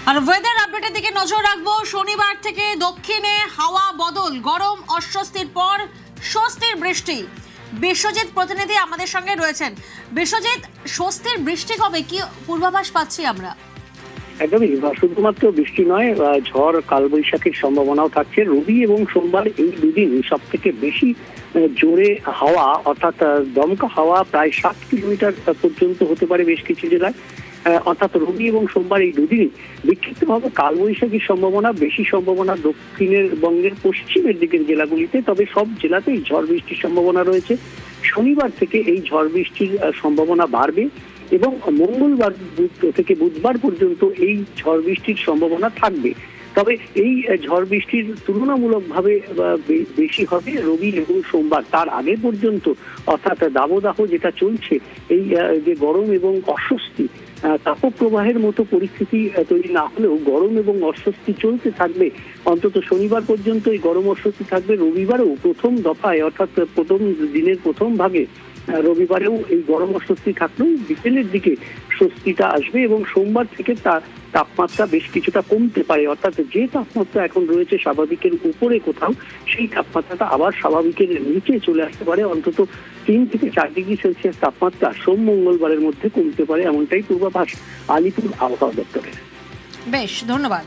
আর weather আপডেটের দিকে নজর রাখবো। শনিবার থেকে দক্ষিণে হাওয়া বদল, গরম অস্বস্তির পর স্বস্তির বৃষ্টি। বিশ্বজিৎ প্রতিনিধি আমাদের সঙ্গে রয়েছেন। বিশ্বজিৎ, স্বস্তির বৃষ্টি কবে, কি পূর্বাভাস পাচ্ছি আমরা? একদমই, শুধুমাত্র বৃষ্টি নয়, ঝড় কালবৈশাখীর সম্ভাবনাও থাকছে। রবি এবং সোমবার এই দুদিন সব থেকে বেশি জোরে হাওয়া, অর্থাৎ দমকা হাওয়া প্রায় 7 কিলোমিটার পর্যন্ত হতে পারে বেশ কিছু জেলায়। অর্থাৎ রবি এবং সোমবার এই দুদিনই বিক্ষিপ্তভাবে কালবৈশাখীর সম্ভাবনা, বেশি সম্ভাবনা দক্ষিণের বঙ্গের পশ্চিমের দিকের জেলাগুলিতে, তবে সব জেলাতেই ঝড় বৃষ্টির সম্ভাবনা রয়েছে। শনিবার থেকে এই ঝড় বৃষ্টির সম্ভাবনা বাড়বে এবং মঙ্গলবার থেকে বুধবার পর্যন্ত এই ঝড় বৃষ্টির সম্ভাবনা থাকবে। তবে এই ঝড় বৃষ্টির তুলনামূলকভাবে বেশি হবে রবি এবং সোমবার। তার আগে পর্যন্ত অর্থাৎ দাবদাহ যেটা চলছে, এই যে গরম এবং অস্বস্তি, তাপপ্রবাহের মতো পরিস্থিতি তৈরি না হলেও গরম এবং অস্বস্তি চলতে থাকবে। অন্তত শনিবার পর্যন্ত এই গরম অস্বস্তি থাকবে। রবিবারেও প্রথম দফায়, অর্থাৎ প্রথম দিনের প্রথম ভাগে রবিবারেও এই গরম অস্বস্তি থাকলেও বিকেলের দিকে স্বস্তিটা আসবে এবং সোমবার থেকে তাপমাত্রা বেশ কিছুটা কমতে পারে। অর্থাৎ যে তাপমাত্রা এখন রয়েছে স্বাভাবিকের উপরে কোথাও, সেই তাপমাত্রাটা আবার স্বাভাবিকের নিচে চলে আসতে পারে। অন্তত 3 থেকে 4 ডিগ্রি সেলসিয়াস তাপমাত্রা সোম মঙ্গলবারের মধ্যে কমতে পারে, এমনটাই পূর্বাভাস আলিপুর আবহাওয়া দপ্তরের। বেশ, ধন্যবাদ।